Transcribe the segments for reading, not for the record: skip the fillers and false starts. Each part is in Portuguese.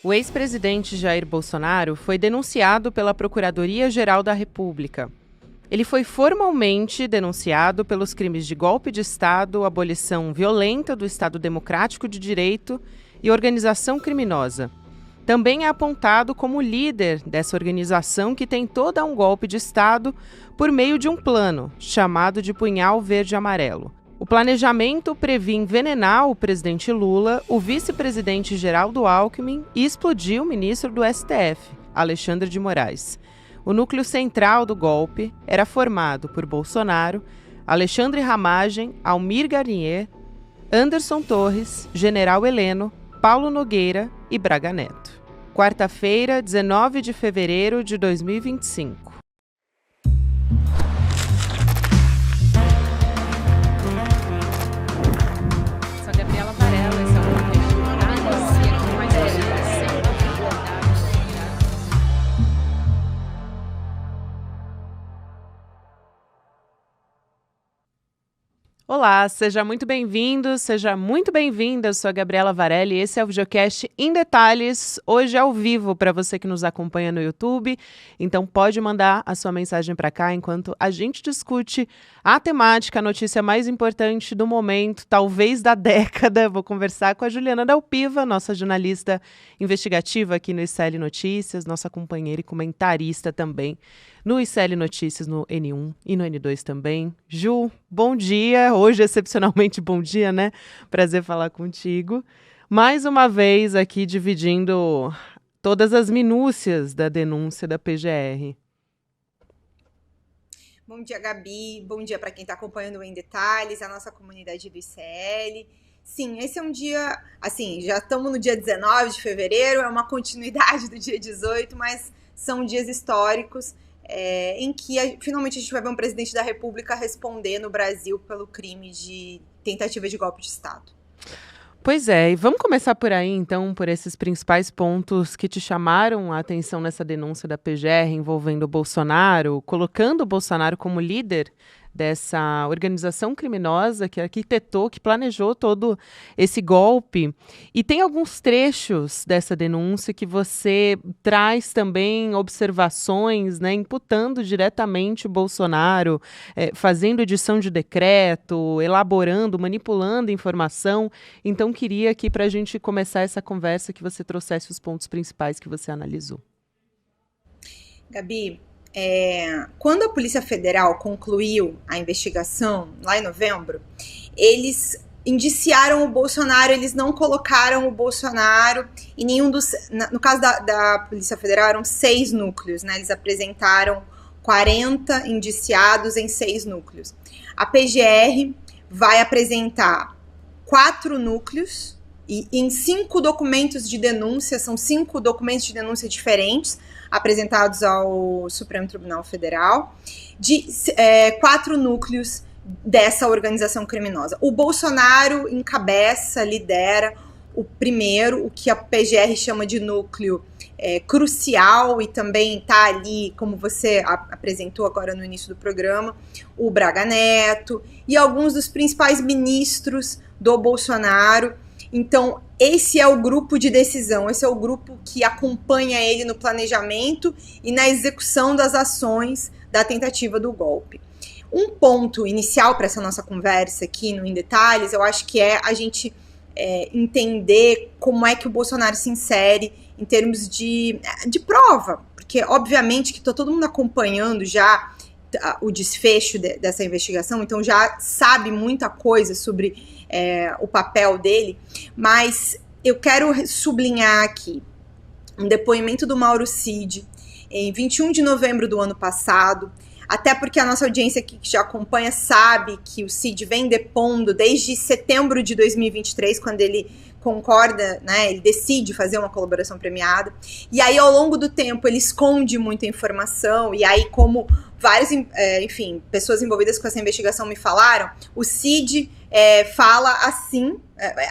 O ex-presidente Jair Bolsonaro foi denunciado pela Procuradoria-Geral da República. Ele foi formalmente denunciado pelos crimes de golpe de Estado, abolição violenta do Estado Democrático de Direito e organização criminosa. Também é apontado como líder dessa organização que tentou dar um golpe de Estado por meio de um plano, chamado de Punhal Verde-Amarelo. O planejamento previa envenenar o presidente Lula, o vice-presidente Geraldo Alckmin e explodir o ministro do STF, Alexandre de Moraes. O núcleo central do golpe era formado por Bolsonaro, Alexandre Ramagem, Almir Garnier, Anderson Torres, General Heleno, Paulo Nogueira e Braga Neto. Quarta-feira, 19 de fevereiro de 2025. Olá, seja muito bem-vindo, seja muito bem-vinda. Eu sou a Gabriela Varelli e esse é o videocast em detalhes, hoje ao vivo para você que nos acompanha no YouTube. Então pode mandar a sua mensagem para cá enquanto a gente discute a temática, a notícia mais importante do momento, talvez da década. Vou conversar com a Juliana Dalpiva, nossa jornalista investigativa aqui no ICL Notícias, nossa companheira e comentarista também no ICL Notícias, no N1 e no N2 também. Ju, bom dia. Hoje, excepcionalmente, bom dia, né? Prazer falar contigo. Mais uma vez aqui dividindo todas as minúcias da denúncia da PGR. Bom dia, Gabi. Bom dia para quem está acompanhando em detalhes, a nossa comunidade do ICL. Sim, esse é um dia, assim, já estamos no dia 19 de fevereiro, é uma continuidade do dia 18, mas são dias históricos. Em que finalmente a gente vai ver um presidente da República responder no Brasil pelo crime de tentativa de golpe de Estado. Pois é, e vamos começar por aí então, por esses principais pontos que te chamaram a atenção nessa denúncia da PGR envolvendo o Bolsonaro, colocando o Bolsonaro como líder dessa organização criminosa que arquitetou, que planejou todo esse golpe. E tem alguns trechos dessa denúncia que você traz também observações, né, imputando diretamente o Bolsonaro, fazendo edição de decreto, elaborando, manipulando informação. Então, queria aqui, para a gente começar essa conversa, que você trouxesse os pontos principais que você analisou. Gabi, quando a Polícia Federal concluiu a investigação, lá em novembro, eles indiciaram o Bolsonaro, eles não colocaram o Bolsonaro em nenhum dos... No caso da Polícia Federal, eram 6 núcleos, né? Eles apresentaram 40 indiciados em 6 núcleos. A PGR vai apresentar 4 núcleos e em 5 documentos de denúncia, são 5 documentos de denúncia diferentes, apresentados ao Supremo Tribunal Federal, de 4 núcleos dessa organização criminosa. O Bolsonaro encabeça, lidera o primeiro, o que a PGR chama de núcleo crucial, e também está ali, como você apresentou agora no início do programa, o Braga Neto e alguns dos principais ministros do Bolsonaro. Então, esse é o grupo de decisão, esse é o grupo que acompanha ele no planejamento e na execução das ações da tentativa do golpe. Um ponto inicial para essa nossa conversa aqui no Em Detalhes, eu acho que é a gente entender como é que o Bolsonaro se insere em termos de prova, porque obviamente que está todo mundo acompanhando já o desfecho dessa investigação, então já sabe muita coisa sobre o papel dele, mas eu quero sublinhar aqui um depoimento do Mauro Cid em 21 de novembro do ano passado, até porque a nossa audiência aqui que já acompanha sabe que o Cid vem depondo desde setembro de 2023, quando ele concorda, né, ele decide fazer uma colaboração premiada, e aí ao longo do tempo ele esconde muita informação, e aí como várias, pessoas envolvidas com essa investigação me falaram, o Cid fala assim,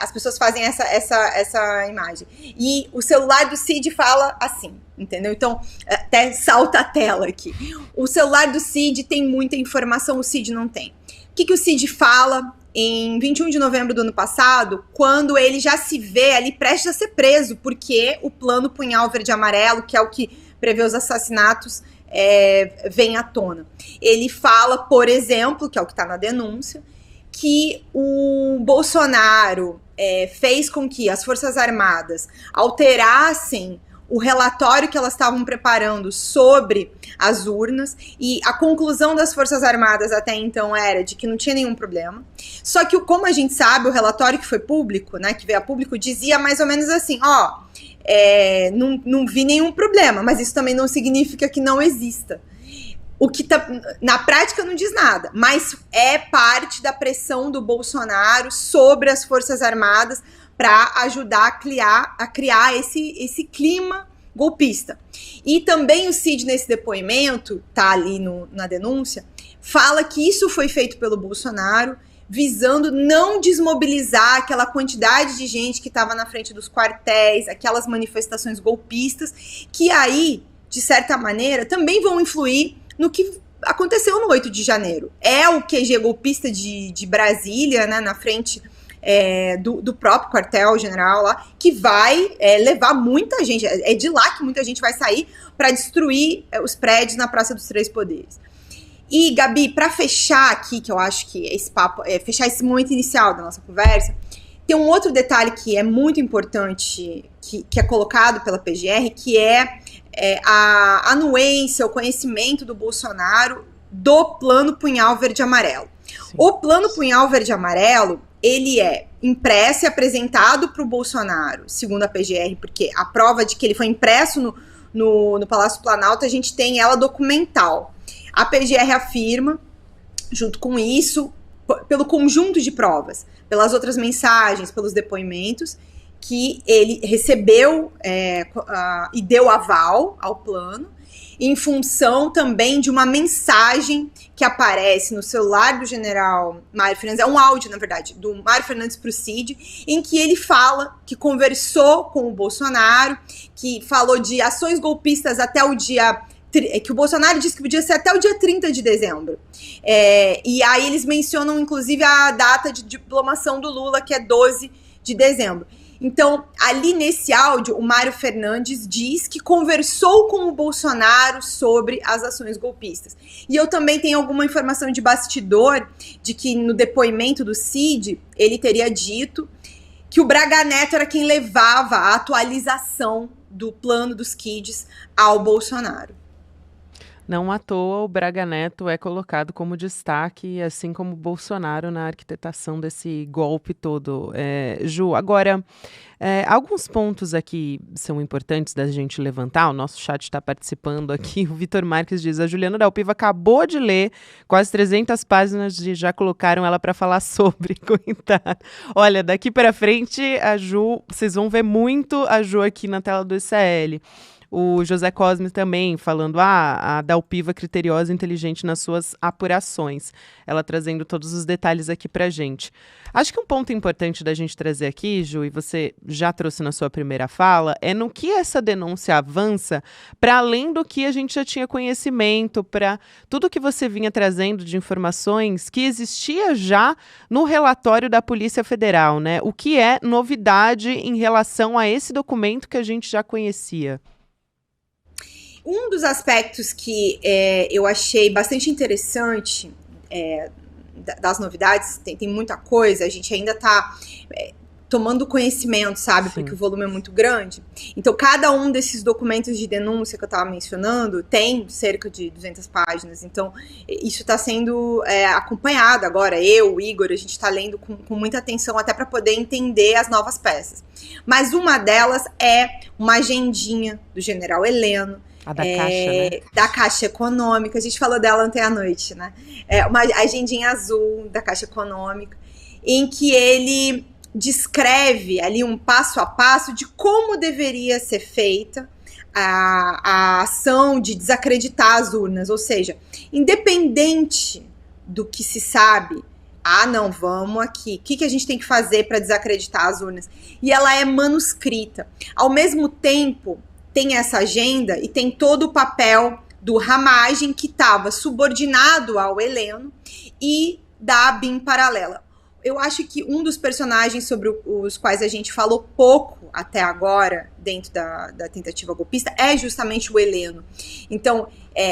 as pessoas fazem essa imagem, e o celular do Cid fala assim, entendeu? Então, até salta a tela aqui. O celular do Cid tem muita informação, o Cid não tem. O que o Cid fala em 21 de novembro do ano passado, quando ele já se vê ali prestes a ser preso, porque o plano Punhal Verde e Amarelo, que é o que prevê os assassinatos, vem à tona. Ele fala, por exemplo, que é o que está na denúncia, que o Bolsonaro fez com que as Forças Armadas alterassem o relatório que elas estavam preparando sobre as urnas, e a conclusão das Forças Armadas até então era de que não tinha nenhum problema. Só que, como a gente sabe, o relatório que foi público, né, que veio a público, dizia mais ou menos assim, não vi nenhum problema, mas isso também não significa que não exista. O que na prática não diz nada, mas é parte da pressão do Bolsonaro sobre as Forças Armadas para ajudar a criar esse clima golpista. E também o Cid, nesse depoimento, tá ali na denúncia, fala que isso foi feito pelo Bolsonaro, visando não desmobilizar aquela quantidade de gente que estava na frente dos quartéis, aquelas manifestações golpistas, que aí, de certa maneira, também vão influir no que aconteceu no 8 de janeiro. É o QG golpista de Brasília, né, na frente do próprio quartel-general lá, que vai levar muita gente, é de lá que muita gente vai sair para destruir os prédios na Praça dos Três Poderes. E, Gabi, para fechar aqui, que eu acho que esse papo, fechar esse momento inicial da nossa conversa, tem um outro detalhe que é muito importante, que é colocado pela PGR, que é a anuência, o conhecimento do Bolsonaro do Plano Punhal Verde e Amarelo. Sim. O Plano Punhal Verde e Amarelo, ele é impresso e apresentado para o Bolsonaro, segundo a PGR, porque a prova de que ele foi impresso no Palácio Planalto, a gente tem ela documental. A PGR afirma, junto com isso, pelo conjunto de provas, pelas outras mensagens, pelos depoimentos, que ele recebeu e deu aval ao plano, em função também de uma mensagem que aparece no celular do general Mário Fernandes, é um áudio, na verdade, do Mário Fernandes para o Cid, em que ele fala que conversou com o Bolsonaro, que falou de ações golpistas até o dia... que o Bolsonaro disse que podia ser até o dia 30 de dezembro. E aí eles mencionam, inclusive, a data de diplomação do Lula, que é 12 de dezembro. Então, ali nesse áudio, o Mário Fernandes diz que conversou com o Bolsonaro sobre as ações golpistas. E eu também tenho alguma informação de bastidor de que no depoimento do Cid, ele teria dito que o Braga Neto era quem levava a atualização do plano dos kids ao Bolsonaro. Não à toa, o Braga Neto é colocado como destaque, assim como o Bolsonaro, na arquitetação desse golpe todo. Ju, agora, alguns pontos aqui são importantes da gente levantar. O nosso chat está participando aqui. O Vitor Marques diz, a Juliana Dalpiva acabou de ler quase 300 páginas e já colocaram ela para falar sobre. Comentar. Olha, daqui para frente, a Ju, vocês vão ver muito a Ju aqui na tela do ICL. O José Cosme também falando, a Dalpiva criteriosa e inteligente nas suas apurações. Ela trazendo todos os detalhes aqui pra gente. Acho que um ponto importante da gente trazer aqui, Ju, e você já trouxe na sua primeira fala, é no que essa denúncia avança para além do que a gente já tinha conhecimento, para tudo que você vinha trazendo de informações que existia já no relatório da Polícia Federal, né? O que é novidade em relação a esse documento que a gente já conhecia? Um dos aspectos que eu achei bastante interessante das novidades, tem muita coisa, a gente ainda está tomando conhecimento, sabe? Sim. Porque o volume é muito grande. Então, cada um desses documentos de denúncia que eu estava mencionando tem cerca de 200 páginas. Então, isso está sendo acompanhado agora. Eu, o Igor, a gente está lendo com muita atenção até para poder entender as novas peças. Mas uma delas é uma agendinha do general Heleno, a da Caixa, né? Da Caixa Econômica, a gente falou dela ontem à noite, né? Uma agendinha azul da Caixa Econômica, em que ele descreve ali um passo a passo de como deveria ser feita a ação de desacreditar as urnas, ou seja, independente do que se sabe, não, vamos aqui, o que a gente tem que fazer para desacreditar as urnas? E ela é manuscrita. Ao mesmo tempo, tem essa agenda e tem todo o papel do Ramagem, que estava subordinado ao Heleno, e da ABIN paralela. eu acho que um dos personagens sobre os quais a gente falou pouco até agora, dentro da tentativa golpista, é justamente o Heleno. Então,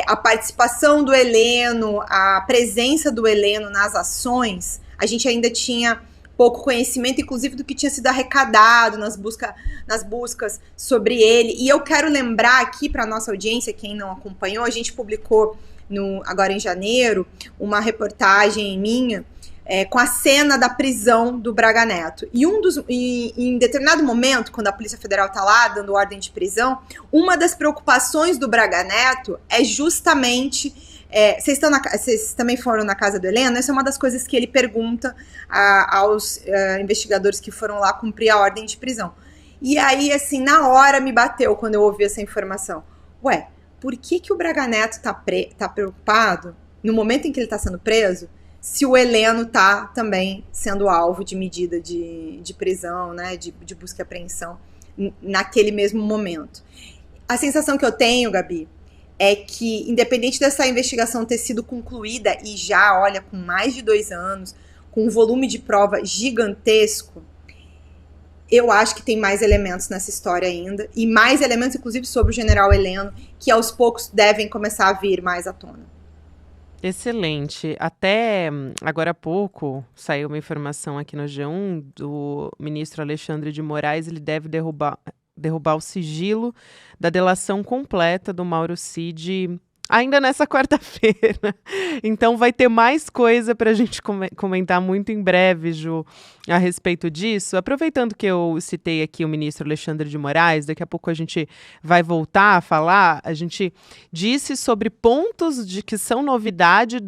a participação do Heleno, a presença do Heleno nas ações, a gente ainda tinha pouco conhecimento, inclusive, do que tinha sido arrecadado nas buscas sobre ele. E eu quero lembrar aqui para a nossa audiência, quem não acompanhou, a gente publicou agora em janeiro uma reportagem minha com a cena da prisão do Braga Neto. E em determinado momento, quando a Polícia Federal está lá dando ordem de prisão, uma das preocupações do Braga Neto é justamente... Vocês também foram na casa do Heleno? Essa é uma das coisas que ele pergunta aos investigadores que foram lá cumprir a ordem de prisão. E aí, assim, na hora me bateu quando eu ouvi essa informação. Ué, por que o Braga Neto tá preocupado, no momento em que ele está sendo preso, se o Heleno está também sendo alvo de medida de prisão, né, de busca e apreensão, naquele mesmo momento? A sensação que eu tenho, Gabi, é que, independente dessa investigação ter sido concluída, e já, olha, com mais de 2 anos, com um volume de prova gigantesco, eu acho que tem mais elementos nessa história ainda, e mais elementos, inclusive, sobre o general Heleno, que aos poucos devem começar a vir mais à tona. Excelente. Até agora há pouco saiu uma informação aqui no G1 do ministro Alexandre de Moraes. Ele deve derrubar o sigilo da delação completa do Mauro Cid ainda nessa quarta-feira. Então vai ter mais coisa para a gente comentar muito em breve, Ju, a respeito disso. Aproveitando que eu citei aqui o ministro Alexandre de Moraes, daqui a pouco a gente vai voltar a falar. A gente disse sobre pontos que são novidade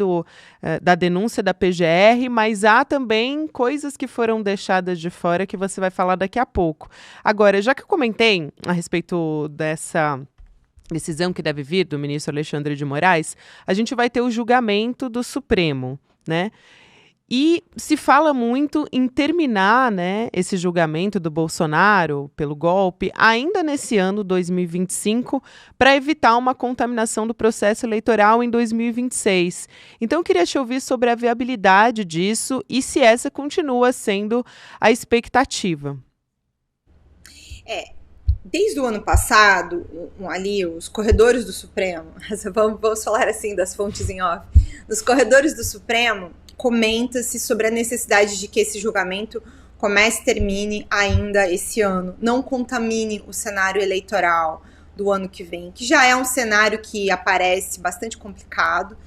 da denúncia da PGR, mas há também coisas que foram deixadas de fora que você vai falar daqui a pouco. Agora, já que eu comentei a respeito dessa decisão que deve vir do ministro Alexandre de Moraes, a gente vai ter o julgamento do Supremo, né? E se fala muito em terminar, né, esse julgamento do Bolsonaro pelo golpe ainda nesse ano 2025 para evitar uma contaminação do processo eleitoral em 2026. Então eu queria te ouvir sobre a viabilidade disso e se essa continua sendo a expectativa. Desde o ano passado, ali, os corredores do Supremo, vamos falar assim das fontes em off, nos corredores do Supremo, comenta-se sobre a necessidade de que esse julgamento comece e termine ainda esse ano, não contamine o cenário eleitoral do ano que vem, que já é um cenário que aparece bastante complicado,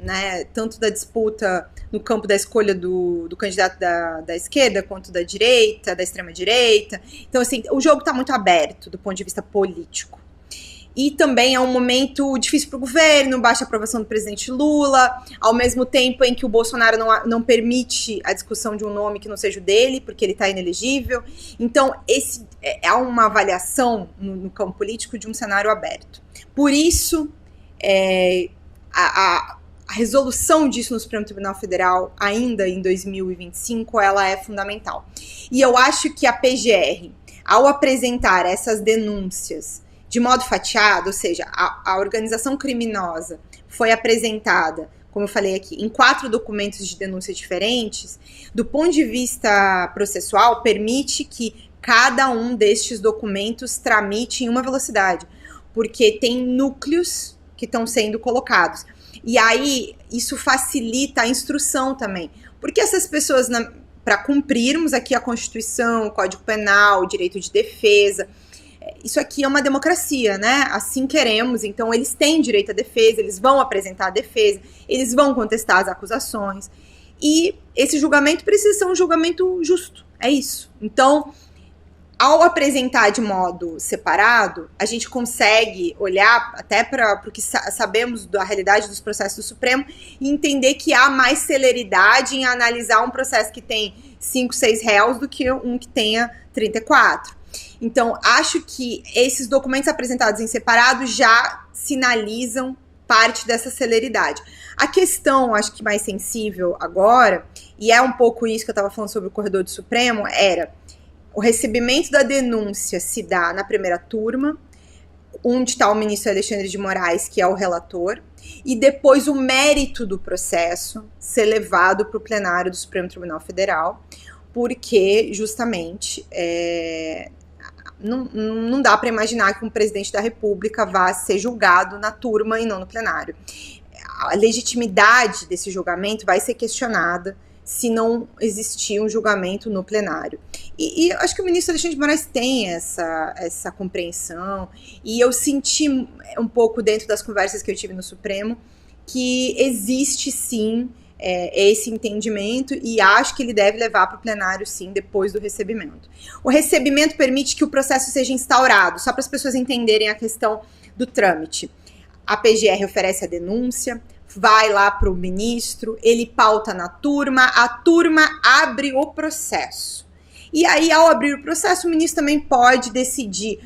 né, tanto da disputa no campo da escolha do candidato da esquerda, quanto da direita, da extrema-direita. Então, assim, o jogo está muito aberto do ponto de vista político. E também é um momento difícil para o governo, baixa aprovação do presidente Lula, ao mesmo tempo em que o Bolsonaro não permite a discussão de um nome que não seja o dele, porque ele está inelegível. Então, esse é uma avaliação no campo político de um cenário aberto. Por isso, a resolução disso no Supremo Tribunal Federal, ainda em 2025, ela é fundamental. E eu acho que a PGR, ao apresentar essas denúncias de modo fatiado, ou seja, a organização criminosa foi apresentada, como eu falei aqui, em 4 documentos de denúncia diferentes, do ponto de vista processual, permite que cada um destes documentos tramite em uma velocidade, porque tem núcleos que estão sendo colocados. E aí, isso facilita a instrução também. Porque essas pessoas, para cumprirmos aqui a Constituição, o Código Penal, o direito de defesa, isso aqui é uma democracia, né? Assim queremos, então eles têm direito à defesa, eles vão apresentar a defesa, eles vão contestar as acusações. E esse julgamento precisa ser um julgamento justo, é isso. Então, ao apresentar de modo separado, a gente consegue olhar até para o que sabemos da realidade dos processos do Supremo e entender que há mais celeridade em analisar um processo que tem 5, 6 réus do que um que tenha 34. Então, acho que esses documentos apresentados em separado já sinalizam parte dessa celeridade. A questão, acho que mais sensível agora, e é um pouco isso que eu estava falando sobre o corredor do Supremo, era... O recebimento da denúncia se dá na primeira turma. onde está o ministro Alexandre de Moraes, que é o relator, e depois o mérito do processo ser levado para o plenário do Supremo Tribunal Federal, porque justamente não dá para imaginar que um presidente da República vá ser julgado na turma e não no plenário. A legitimidade desse julgamento vai ser questionada se não existir um julgamento no plenário. E acho que o ministro Alexandre de Moraes tem essa compreensão, e eu senti um pouco dentro das conversas que eu tive no Supremo que existe sim esse entendimento, e acho que ele deve levar para o plenário sim, depois do recebimento. O recebimento permite que o processo seja instaurado, só para as pessoas entenderem a questão do trâmite. A PGR oferece a denúncia, vai lá para o ministro, ele pauta na turma, a turma abre o processo. E aí, ao abrir o processo, o ministro também pode decidir,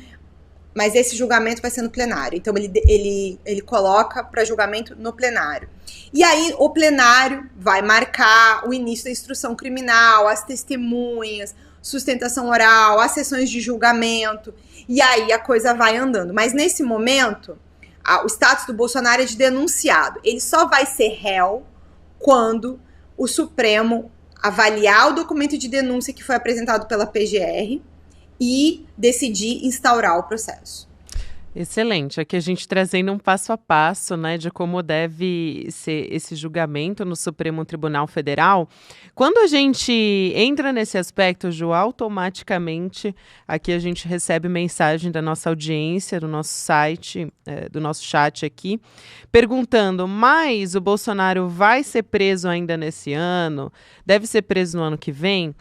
mas esse julgamento vai ser no plenário. Então, ele coloca para julgamento no plenário. E aí, o plenário vai marcar o início da instrução criminal, as testemunhas, sustentação oral, as sessões de julgamento, e aí a coisa vai andando. Mas, nesse momento, o status do Bolsonaro é de denunciado. Ele só vai ser réu quando o Supremo avaliar o documento de denúncia que foi apresentado pela PGR e decidir instaurar o processo. Excelente. Aqui a gente trazendo um passo a passo, né, de como deve ser esse julgamento no Supremo Tribunal Federal. Quando a gente entra nesse aspecto, Ju, automaticamente aqui a gente recebe mensagem da nossa audiência, do nosso site, do nosso chat aqui, perguntando, mas o Bolsonaro vai ser preso ainda nesse ano? Deve ser preso no ano que vem?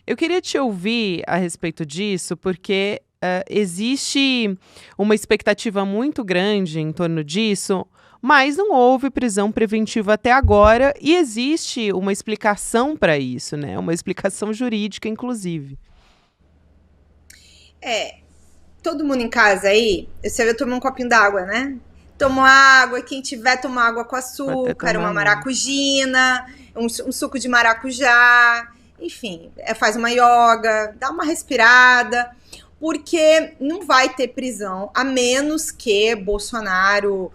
Eu queria te ouvir a respeito disso, porque existe uma expectativa muito grande em torno disso, mas não houve prisão preventiva até agora, e existe uma explicação para isso, né? Uma explicação jurídica, inclusive. Todo mundo em casa aí, você vai tomar um copinho d'água, né? Toma água, quem tiver, toma água com açúcar, uma maracujina, um suco de maracujá, enfim, faz uma yoga, dá uma respirada, porque não vai ter prisão, a menos que Bolsonaro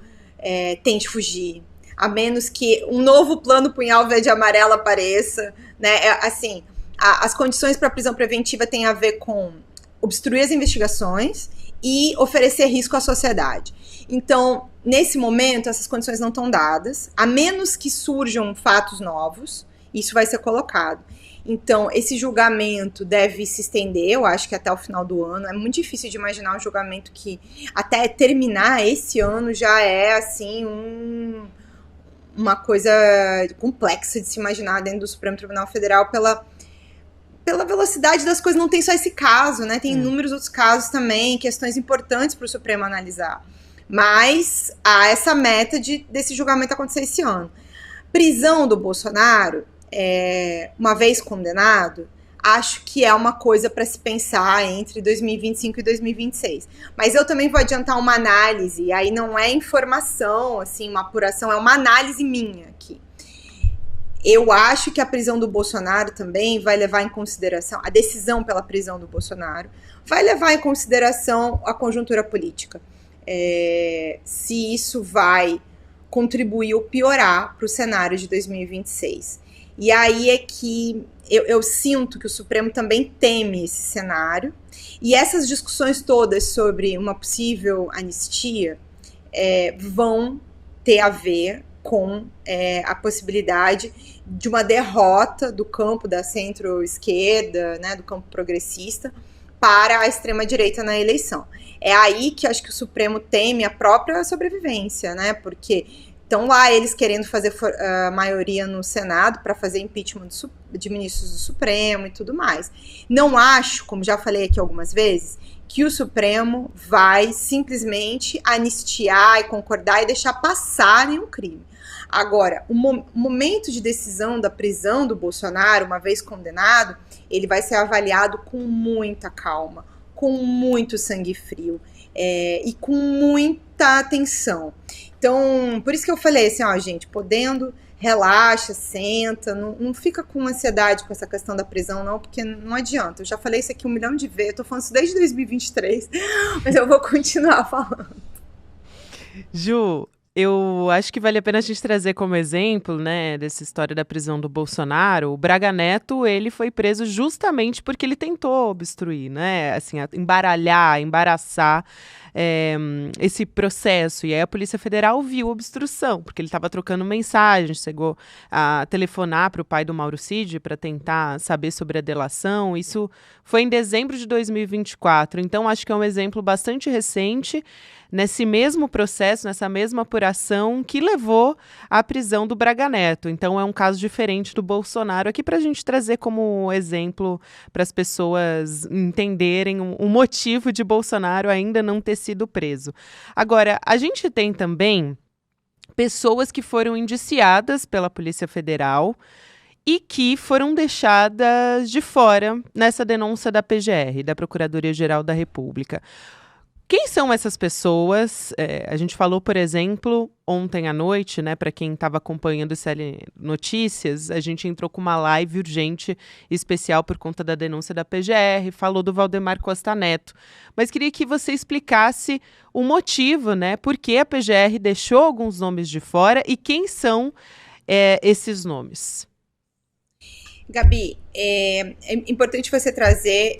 tente fugir, a menos que um novo plano punhal verde e amarelo apareça, né? Assim, as condições para prisão preventiva têm a ver com obstruir as investigações e oferecer risco à sociedade. Então, nesse momento, essas condições não estão dadas, a menos que surjam fatos novos, isso vai ser colocado. Então, esse julgamento deve se estender, eu acho que até o final do ano. É muito difícil de imaginar um julgamento que, até terminar esse ano, já é, assim, uma coisa complexa de se imaginar dentro do Supremo Tribunal Federal pela velocidade das coisas. Não tem só esse caso, né? Tem inúmeros outros casos também, questões importantes para o Supremo analisar. Mas há essa meta desse julgamento acontecer esse ano. Prisão do Bolsonaro, uma vez condenado, acho que é uma coisa para se pensar entre 2025 e 2026. Mas eu também vou adiantar uma análise, aí não é informação, assim, uma apuração, é uma análise minha aqui. Eu acho que a prisão do Bolsonaro também vai levar em consideração, a decisão pela prisão do Bolsonaro vai levar em consideração a conjuntura política. Se isso vai contribuir ou piorar para o cenário de 2026. E aí é que eu sinto que o Supremo também teme esse cenário, e essas discussões todas sobre uma possível anistia vão ter a ver com a possibilidade de uma derrota do campo da centro-esquerda, né, do campo progressista, para a extrema-direita na eleição. É aí que acho que o Supremo teme a própria sobrevivência, né, porque estão lá eles querendo fazer maioria no Senado para fazer impeachment de ministros do Supremo e tudo mais. Não acho, como já falei aqui algumas vezes, que o Supremo vai simplesmente anistiar e concordar e deixar passar nenhum crime. Agora, o momento de decisão da prisão do Bolsonaro, uma vez condenado, ele vai ser avaliado com muita calma, com muito sangue frio e com muita atenção. Então, por isso que eu falei assim, ó, gente, podendo, relaxa, senta, não fica com ansiedade com essa questão da prisão, não, porque não adianta. Eu já falei isso aqui 1 milhão de vezes, eu tô falando isso desde 2023, mas eu vou continuar falando. Ju, eu acho que vale a pena a gente trazer como exemplo, né, dessa história da prisão do Bolsonaro. O Braga Neto, ele foi preso justamente porque ele tentou obstruir, né, assim, embaraçar esse processo. E aí a Polícia Federal viu obstrução, porque ele estava trocando mensagens, chegou a telefonar para o pai do Mauro Cid para tentar saber sobre a delação. Isso foi em dezembro de 2024. Então, acho que é um exemplo bastante recente nesse mesmo processo, nessa mesma apuração que levou à prisão do Braga Neto. Então, é um caso diferente do Bolsonaro aqui para a gente trazer como exemplo para as pessoas entenderem o motivo de Bolsonaro ainda não ter sido preso. Agora, a gente tem também pessoas que foram indiciadas pela Polícia Federal e que foram deixadas de fora nessa denúncia da PGR, da Procuradoria-Geral da República. Quem são essas pessoas? A gente falou, por exemplo, ontem à noite, né, para quem estava acompanhando o CL Notícias, a gente entrou com uma live urgente especial por conta da denúncia da PGR, falou do Valdemar Costa Neto. Mas queria que você explicasse o motivo, né, por que a PGR deixou alguns nomes de fora e quem são esses nomes. Gabi, é importante você trazer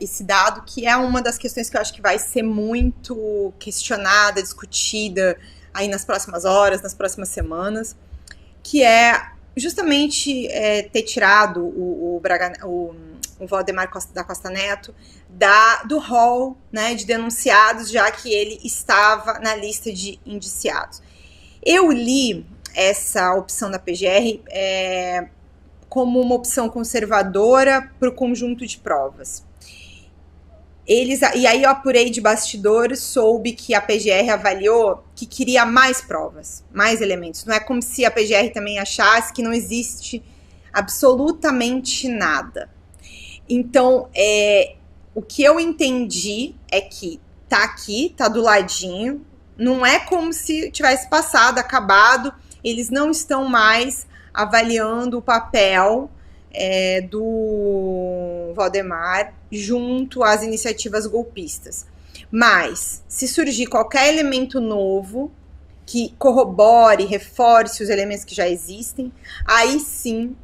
esse dado, que é uma das questões que eu acho que vai ser muito questionada, discutida aí nas próximas horas, nas próximas semanas, que é justamente ter tirado o Valdemar da Costa Neto do rol, né, de denunciados, já que ele estava na lista de indiciados. Eu li essa opção da PGR como uma opção conservadora para o conjunto de provas. E aí eu apurei de bastidores, soube que a PGR avaliou que queria mais provas, mais elementos. Não é como se a PGR também achasse que não existe absolutamente nada. Então, o que eu entendi é que tá aqui, tá do ladinho, não é como se tivesse passado, acabado, eles não estão mais avaliando o papel do Valdemar junto às iniciativas golpistas. Mas, se surgir qualquer elemento novo que corrobore, reforce os elementos que já existem, aí sim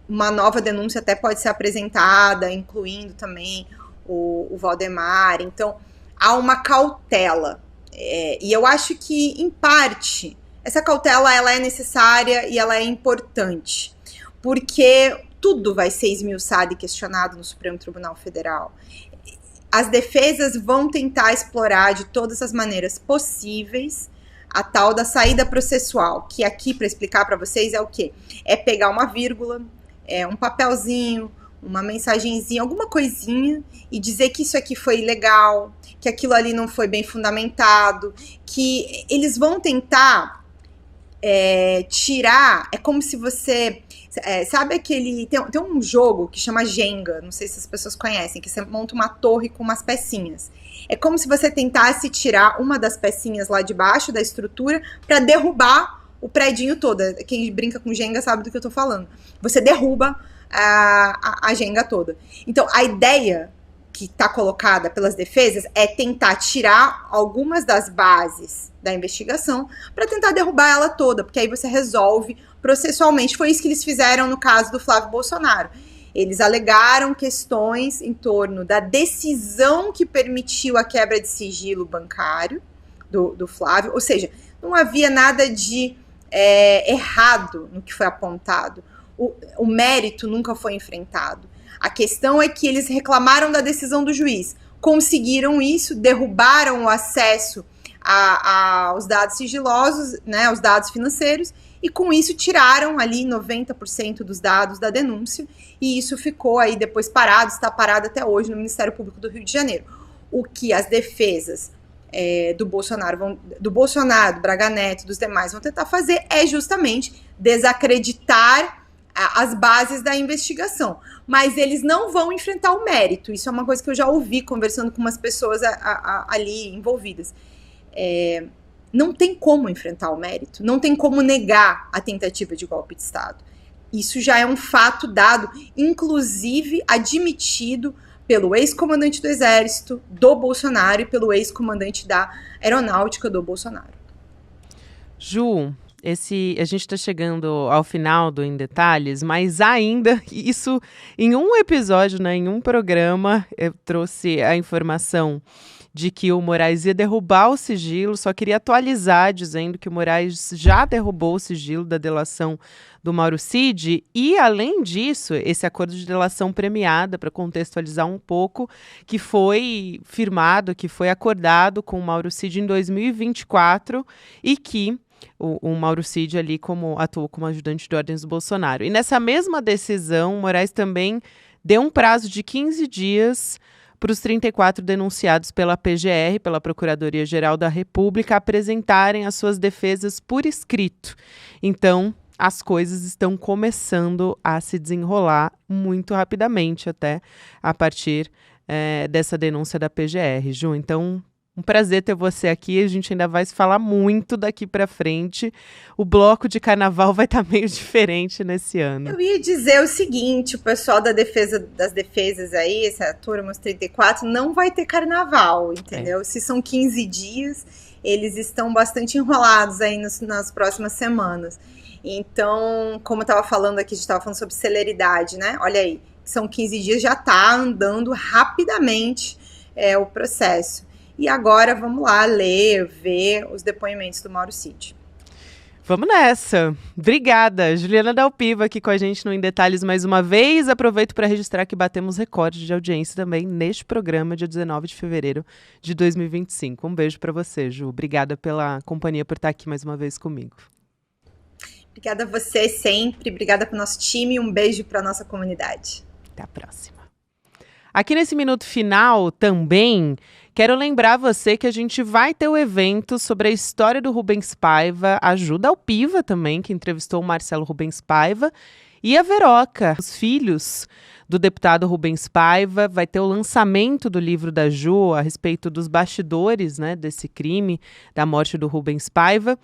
uma nova denúncia até pode ser apresentada, incluindo também o Valdemar. Então, há uma cautela. E eu acho que, em parte, essa cautela ela é necessária e ela é importante, porque tudo vai ser esmiuçado e questionado no Supremo Tribunal Federal. As defesas vão tentar explorar de todas as maneiras possíveis a tal da saída processual, que aqui, para explicar para vocês, é o quê? É pegar uma vírgula, um papelzinho, uma mensagenzinha, alguma coisinha, e dizer que isso aqui foi ilegal, que aquilo ali não foi bem fundamentado, que eles vão tentar tirar. É como se você sabe aquele, tem um jogo que chama Jenga, não sei se as pessoas conhecem, que você monta uma torre com umas pecinhas. É como se você tentasse tirar uma das pecinhas lá de baixo da estrutura para derrubar o predinho todo. Quem brinca com Jenga sabe do que eu tô falando. Você derruba a Jenga toda. Então, a ideia que está colocada pelas defesas é tentar tirar algumas das bases da investigação para tentar derrubar ela toda, porque aí você resolve processualmente. Foi isso que eles fizeram no caso do Flávio Bolsonaro. Eles alegaram questões em torno da decisão que permitiu a quebra de sigilo bancário do Flávio, ou seja, não havia nada de errado no que foi apontado. O mérito nunca foi enfrentado. A questão é que eles reclamaram da decisão do juiz, conseguiram isso, derrubaram o acesso aos dados sigilosos, né, aos dados financeiros, e com isso tiraram ali 90% dos dados da denúncia, e isso ficou aí depois parado, está parado até hoje no Ministério Público do Rio de Janeiro. O que as defesas do Bolsonaro, do Braga Neto, dos demais vão tentar fazer é justamente desacreditar as bases da investigação, mas eles não vão enfrentar o mérito. Isso é uma coisa que eu já ouvi conversando com umas pessoas ali envolvidas. Não tem como enfrentar o mérito, não tem como negar a tentativa de golpe de Estado. Isso já é um fato dado, inclusive admitido pelo ex-comandante do Exército do Bolsonaro e pelo ex-comandante da Aeronáutica do Bolsonaro. Ju, a gente está chegando ao final do Em Detalhes, mas ainda, isso em um episódio, né, em um programa, eu trouxe a informação de que o Moraes ia derrubar o sigilo, só queria atualizar dizendo que o Moraes já derrubou o sigilo da delação do Mauro Cid e, além disso, esse acordo de delação premiada, para contextualizar um pouco, que foi firmado, que foi acordado com o Mauro Cid em 2024 e que o Mauro Cid ali atuou como ajudante de ordens do Bolsonaro. E nessa mesma decisão, o Moraes também deu um prazo de 15 dias para os 34 denunciados pela PGR, pela Procuradoria-Geral da República, apresentarem as suas defesas por escrito. Então, as coisas estão começando a se desenrolar muito rapidamente, até a partir dessa denúncia da PGR, Ju. Então, um prazer ter você aqui, a gente ainda vai se falar muito daqui para frente. O bloco de carnaval vai estar meio diferente nesse ano. Eu ia dizer o seguinte, o pessoal das defesas aí, essa turma, os 34, não vai ter carnaval, entendeu? Se são 15 dias, eles estão bastante enrolados aí nas próximas semanas. Então, como eu estava falando aqui, a gente estava falando sobre celeridade, né? Olha aí, são 15 dias, já está andando rapidamente o processo. E agora vamos lá ver os depoimentos do Mauro Cid. Vamos nessa. Obrigada. Juliana Dalpiva aqui com a gente no Em Detalhes mais uma vez. Aproveito para registrar que batemos recorde de audiência também neste programa, dia 19 de fevereiro de 2025. Um beijo para você, Ju. Obrigada pela companhia, por estar aqui mais uma vez comigo. Obrigada a você sempre. Obrigada para o nosso time e um beijo para a nossa comunidade. Até a próxima. Aqui nesse minuto final também quero lembrar você que a gente vai ter o evento sobre a história do Rubens Paiva, a Ju Dalpiva também, que entrevistou o Marcelo Rubens Paiva, e a Veroca, os filhos do deputado Rubens Paiva. Vai ter o lançamento do livro da Ju a respeito dos bastidores, né, desse crime, da morte do Rubens Paiva.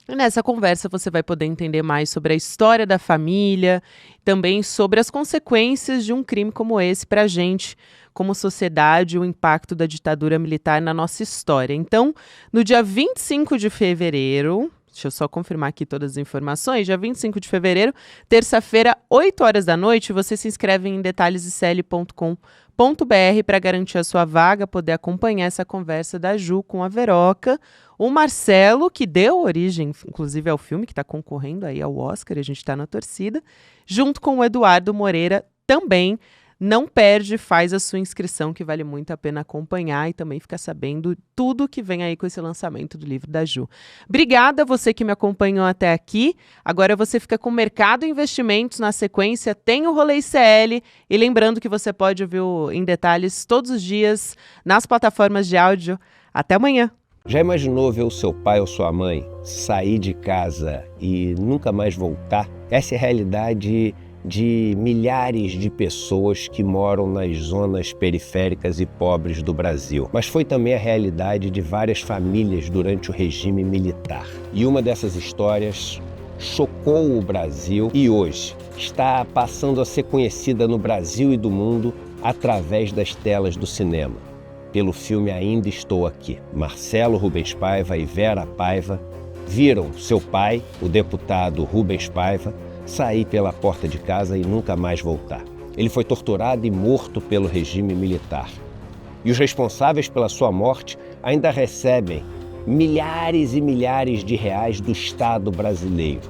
E nessa conversa você vai poder entender mais sobre a história da família, também sobre as consequências de um crime como esse para a gente, como sociedade, o impacto da ditadura militar na nossa história. Então, no dia 25 de fevereiro, deixa eu só confirmar aqui todas as informações, dia 25 de fevereiro, terça-feira, 8 horas da noite, você se inscreve em detalhesicl.com.br para garantir a sua vaga, poder acompanhar essa conversa da Ju com a Veroca. O Marcelo, que deu origem, inclusive, ao filme, que está concorrendo aí ao Oscar, a gente está na torcida, junto com o Eduardo Moreira também. Não perde, faz a sua inscrição, que vale muito a pena acompanhar e também ficar sabendo tudo que vem aí com esse lançamento do livro da Ju. Obrigada a você que me acompanhou até aqui. Agora você fica com o Mercado Investimentos. Na sequência tem o Rolê ICL. E lembrando que você pode ouvir Em Detalhes todos os dias nas plataformas de áudio. Até amanhã. Já imaginou ver o seu pai ou sua mãe sair de casa e nunca mais voltar? Essa é a realidade de milhares de pessoas que moram nas zonas periféricas e pobres do Brasil. Mas foi também a realidade de várias famílias durante o regime militar. E uma dessas histórias chocou o Brasil e hoje está passando a ser conhecida no Brasil e do mundo através das telas do cinema. Pelo filme Ainda Estou Aqui. Marcelo Rubens Paiva e Vera Paiva viram seu pai, o deputado Rubens Paiva, sair pela porta de casa e nunca mais voltar. Ele foi torturado e morto pelo regime militar. E os responsáveis pela sua morte ainda recebem milhares e milhares de reais do Estado brasileiro.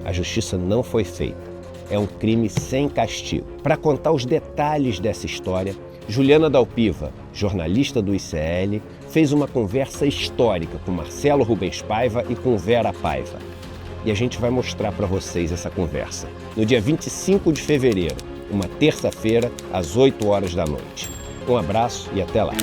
A justiça não foi feita. É um crime sem castigo. Para contar os detalhes dessa história, Juliana Dalpiva, jornalista do ICL, fez uma conversa histórica com Marcelo Rubens Paiva e com Vera Paiva. E a gente vai mostrar para vocês essa conversa no dia 25 de fevereiro, uma terça-feira, às 8 horas da noite. Um abraço e até lá.